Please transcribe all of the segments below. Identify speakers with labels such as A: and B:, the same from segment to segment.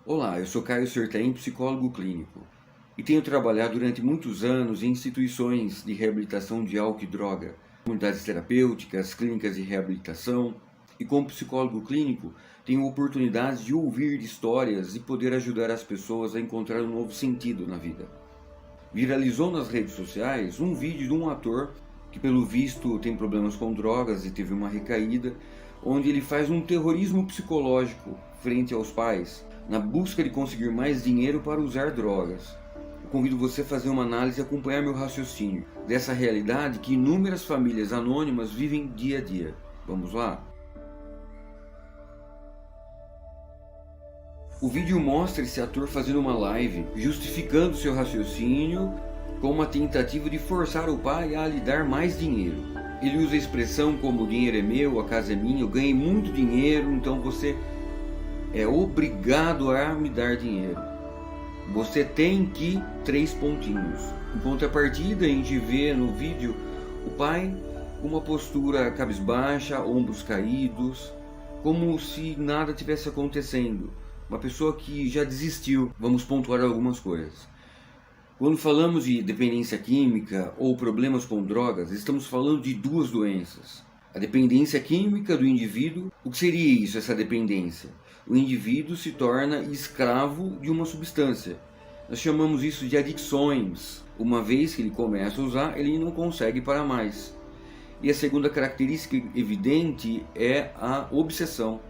A: Olá, eu sou Caio Sertain, psicólogo clínico, e tenho trabalhado durante muitos anos em instituições de reabilitação de álcool e droga, comunidades terapêuticas, clínicas de reabilitação, e como psicólogo clínico tenho oportunidades de ouvir histórias e poder ajudar as pessoas a encontrar um novo sentido na vida. Viralizou nas redes sociais um vídeo de um ator que pelo visto tem problemas com drogas e teve uma recaída, onde ele faz um terrorismo psicológico frente aos pais, na busca de conseguir mais dinheiro para usar drogas. Eu convido você a fazer uma análise e acompanhar meu raciocínio dessa realidade que inúmeras famílias anônimas vivem dia a dia. Vamos lá? O vídeo mostra esse ator fazendo uma live, justificando seu raciocínio com uma tentativa de forçar o pai a lhe dar mais dinheiro. Ele usa a expressão como: o dinheiro é meu, a casa é minha, eu ganhei muito dinheiro, então você é obrigado a me dar dinheiro. Você tem que... três pontinhos. Em contrapartida, a gente vê no vídeo o pai com uma postura cabisbaixa, ombros caídos, como se nada tivesse acontecendo. Uma pessoa que já desistiu. Vamos pontuar algumas coisas. Quando falamos de dependência química ou problemas com drogas, estamos falando de duas doenças. A dependência química do indivíduo. O que seria isso, essa dependência? O indivíduo se torna escravo de uma substância. Nós chamamos isso de adicções. Uma vez que ele começa a usar, ele não consegue parar mais. E a segunda característica evidente é a obsessão.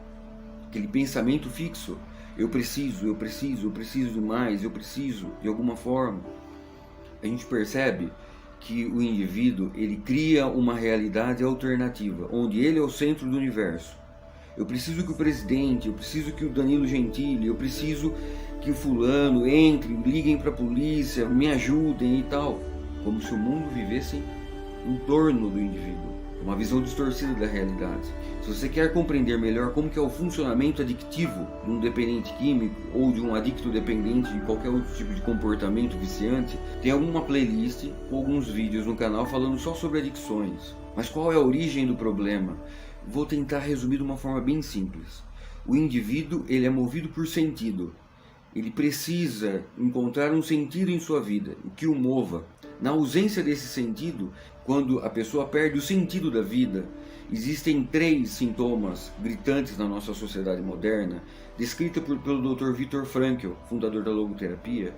A: Aquele pensamento fixo. Eu preciso de mais, eu preciso de alguma forma. A gente percebe que o indivíduo ele cria uma realidade alternativa, onde ele é o centro do universo. Eu preciso que o presidente, eu preciso que o Danilo Gentili, eu preciso que o fulano entre, liguem para a polícia, me ajudem e tal. Como se o mundo vivesse em torno do indivíduo. Uma visão distorcida da realidade. Se você quer compreender melhor como que é o funcionamento adictivo de um dependente químico ou de um adicto dependente de qualquer outro tipo de comportamento viciante, tem alguma playlist ou alguns vídeos no canal falando só sobre adicções. Mas qual é a origem do problema? Vou tentar resumir de uma forma bem simples. O indivíduo ele é movido por sentido. Ele precisa encontrar um sentido em sua vida, o que o mova. Na ausência desse sentido, quando a pessoa perde o sentido da vida, existem três sintomas gritantes na nossa sociedade moderna, descrita pelo Dr. Viktor Frankl, fundador da logoterapia,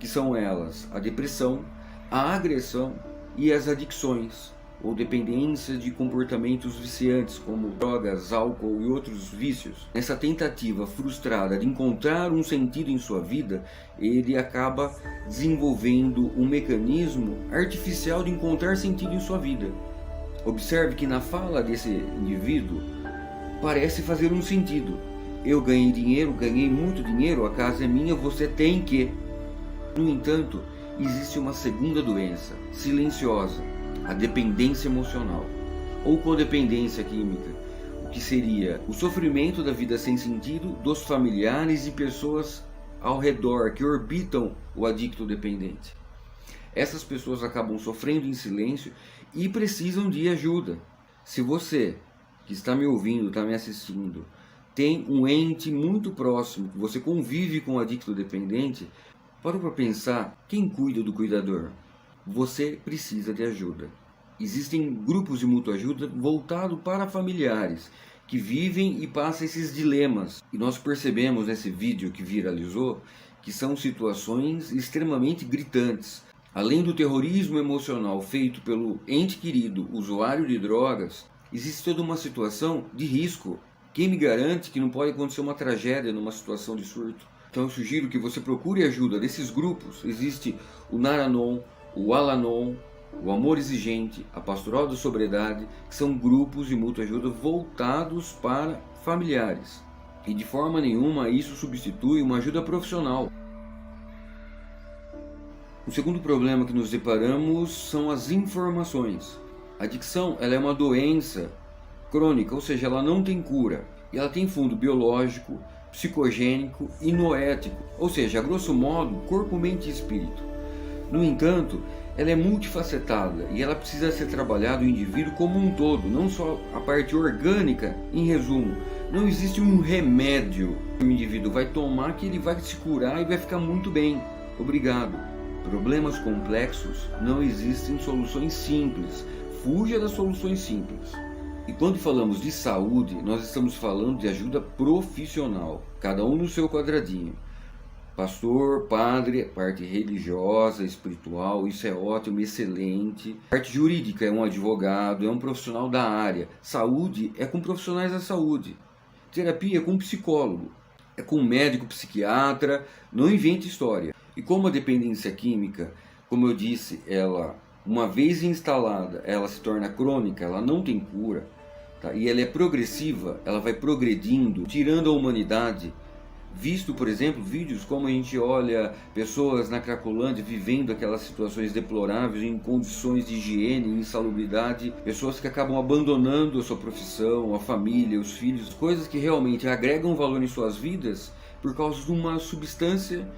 A: que são elas: a depressão, a agressão e as adicções, ou dependência de comportamentos viciantes, como drogas, álcool e outros vícios. Nessa tentativa frustrada de encontrar um sentido em sua vida, ele acaba desenvolvendo um mecanismo artificial de encontrar sentido em sua vida. Observe que na fala desse indivíduo parece fazer um sentido. Eu ganhei dinheiro, ganhei muito dinheiro, a casa é minha, você tem que... No entanto, existe uma segunda doença, silenciosa, a dependência emocional, ou codependência química, o que seria o sofrimento da vida sem sentido dos familiares e pessoas ao redor que orbitam o adicto dependente. Essas pessoas acabam sofrendo em silêncio e precisam de ajuda. Se você que está me ouvindo, está me assistindo, tem um ente muito próximo, que você convive com o adicto dependente, para pensar, quem cuida do cuidador? Você precisa de ajuda. Existem grupos de mútua ajuda voltados para familiares que vivem e passam esses dilemas. E nós percebemos nesse vídeo que viralizou que são situações extremamente gritantes. Além do terrorismo emocional feito pelo ente querido, usuário de drogas, existe toda uma situação de risco. Quem me garante que não pode acontecer uma tragédia numa situação de surto? Então eu sugiro que você procure ajuda desses grupos. Existe o Naranon, o Alanon, o Amor Exigente, a Pastoral da Sobriedade, que são grupos de mútua ajuda voltados para familiares. E de forma nenhuma isso substitui uma ajuda profissional. O segundo problema que nos deparamos são as informações. A adicção ela é uma doença crônica, ou seja, ela não tem cura. E ela tem fundo biológico, psicogênico e noético, ou seja, a grosso modo, corpo, mente e espírito. No entanto, ela é multifacetada e ela precisa ser trabalhada o indivíduo como um todo, não só a parte orgânica, em resumo, Não existe um remédio que o indivíduo vai tomar que ele vai se curar e vai ficar muito bem. Obrigado. Problemas complexos não existem soluções simples. Fuja das soluções simples. E quando falamos de saúde, nós estamos falando de ajuda profissional, cada um no seu quadradinho. Pastor, padre, parte religiosa, espiritual, isso é ótimo, excelente. Parte jurídica é um advogado, é um profissional da área. Saúde é com profissionais da saúde. Terapia é com psicólogo, é com médico, psiquiatra, não invente história. E como a dependência química, como eu disse, ela, uma vez instalada, ela se torna crônica, ela não tem cura, tá? E ela é progressiva, ela vai progredindo, tirando a humanidade. Visto, por exemplo, vídeos como a gente olha pessoas na Cracolândia vivendo aquelas situações deploráveis em condições de higiene, insalubridade, pessoas que acabam abandonando a sua profissão, a família, os filhos, coisas que realmente agregam valor em suas vidas por causa de uma substância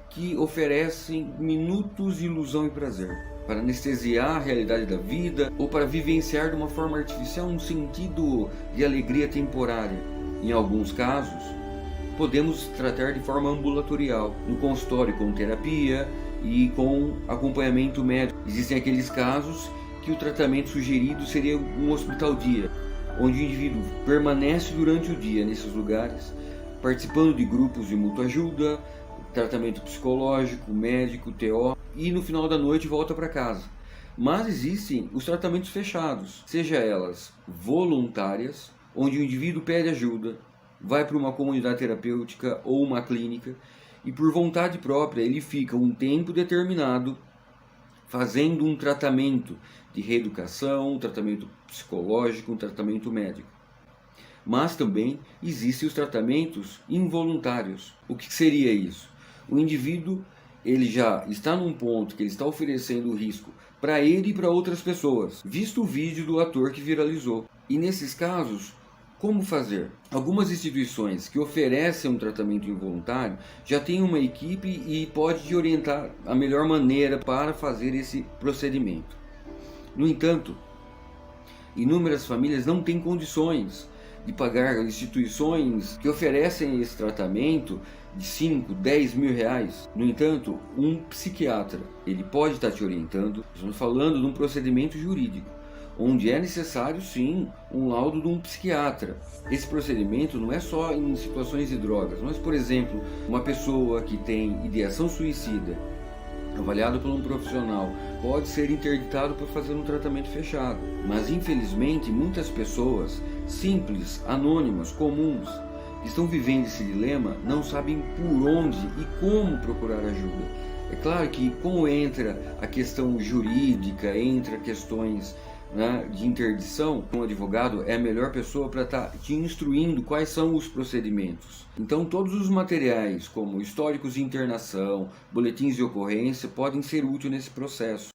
A: que oferece minutos de ilusão e prazer, para anestesiar a realidade da vida ou para vivenciar de uma forma artificial um sentido de alegria temporária. Em alguns casos, podemos tratar de forma ambulatorial, no consultório com terapia e com acompanhamento médico. Existem aqueles casos que o tratamento sugerido seria um hospital-dia, onde o indivíduo permanece durante o dia nesses lugares, participando de grupos de mútua ajuda, tratamento psicológico, médico, TO, e no final da noite volta para casa. Mas existem os tratamentos fechados, seja elas voluntárias, onde o indivíduo pede ajuda, vai para uma comunidade terapêutica ou uma clínica e por vontade própria ele fica um tempo determinado fazendo um tratamento de reeducação, um tratamento psicológico, um tratamento médico. Mas também existem os tratamentos involuntários. O que seria isso? O indivíduo ele já está num ponto que ele está oferecendo o risco para ele e para outras pessoas, visto o vídeo do ator que viralizou. E nesses casos, como fazer? Algumas instituições que oferecem um tratamento involuntário já têm uma equipe e pode te orientar a melhor maneira para fazer esse procedimento. No entanto, inúmeras famílias não têm condições de pagar instituições que oferecem esse tratamento de 5, 10 mil reais. No entanto, um psiquiatra, ele pode estar te orientando. Estamos falando de um procedimento jurídico, onde é necessário sim um laudo de um psiquiatra. Esse procedimento não é só em situações de drogas, mas por exemplo, uma pessoa que tem ideação suicida, avaliado por um profissional, pode ser interditado por fazer um tratamento fechado. Mas infelizmente muitas pessoas simples, anônimas, comuns, que estão vivendo esse dilema, não sabem por onde e como procurar ajuda. É claro que como entra a questão jurídica, entra questões de interdição, um advogado é a melhor pessoa para estar te instruindo quais são os procedimentos. Então todos os materiais, como históricos de internação, boletins de ocorrência, podem ser úteis nesse processo.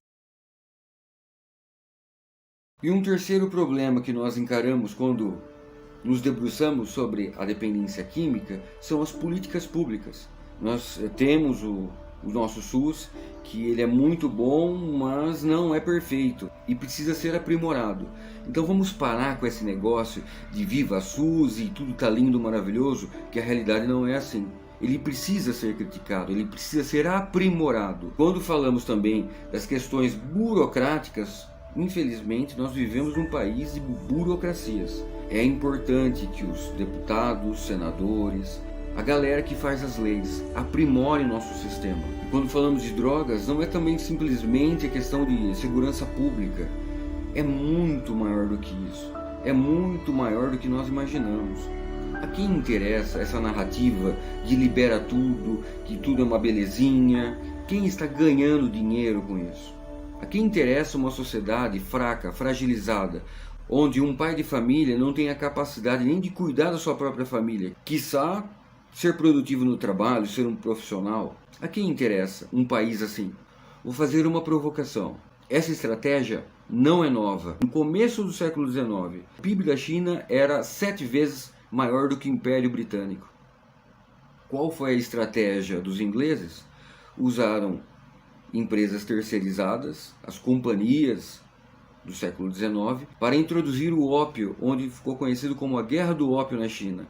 A: E um terceiro problema que nós encaramos quando nos debruçamos sobre a dependência química são as políticas públicas. Nós temos o nosso SUS, que ele é muito bom, mas não é perfeito e precisa ser aprimorado. Então vamos parar com esse negócio de viva SUS e tudo tá lindo, maravilhoso, que a realidade não é assim. Ele precisa ser criticado, ele precisa ser aprimorado. Quando falamos também das questões burocráticas, infelizmente nós vivemos num país de burocracias. É importante que os deputados, senadores, a galera que faz as leis aprimore nosso sistema. E quando falamos de drogas, não é também simplesmente a questão de segurança pública. É muito maior do que isso. É muito maior do que nós imaginamos. A quem interessa essa narrativa de libera tudo, que tudo é uma belezinha? Quem está ganhando dinheiro com isso? A quem interessa uma sociedade fraca, fragilizada, onde um pai de família não tem a capacidade nem de cuidar da sua própria família, quiçá ser produtivo no trabalho, ser um profissional? A quem interessa um país assim? Vou fazer uma provocação. Essa estratégia não é nova. No começo do século XIX, o PIB da China era 7 vezes maior do que o Império Britânico. Qual foi a estratégia dos ingleses? Usaram empresas terceirizadas, as companhias do século XIX para introduzir o ópio, onde ficou conhecido como a Guerra do Ópio na China,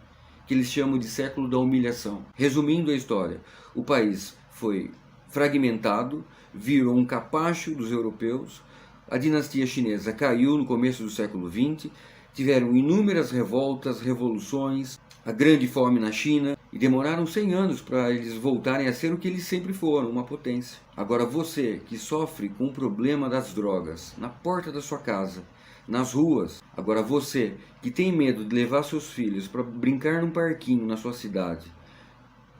A: que eles chamam de século da humilhação. Resumindo a história, o país foi fragmentado, virou um capacho dos europeus, a dinastia chinesa caiu no começo do século XX, tiveram inúmeras revoltas, revoluções, a grande fome na China, e demoraram 100 anos para eles voltarem a ser o que eles sempre foram, uma potência. Agora você que sofre com o problema das drogas na porta da sua casa, nas ruas, agora você que tem medo de levar seus filhos para brincar num parquinho na sua cidade,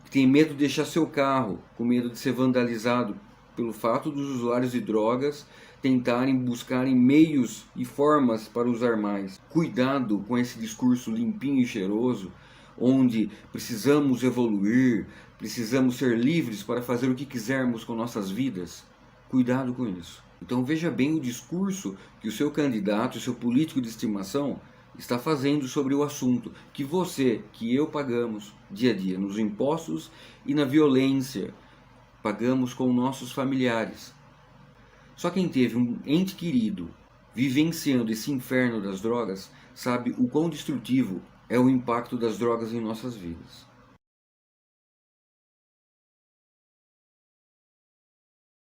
A: que tem medo de deixar seu carro com medo de ser vandalizado pelo fato dos usuários de drogas tentarem buscarem meios e formas para usar mais. Cuidado com esse discurso limpinho e cheiroso, onde precisamos evoluir, precisamos ser livres para fazer o que quisermos com nossas vidas. Cuidado com isso. Então veja bem o discurso que o seu candidato, o seu político de estimação está fazendo sobre o assunto que você, que eu pagamos dia a dia nos impostos e na violência, pagamos com nossos familiares. Só quem teve um ente querido vivenciando esse inferno das drogas sabe o quão destrutivo é o impacto das drogas em nossas vidas.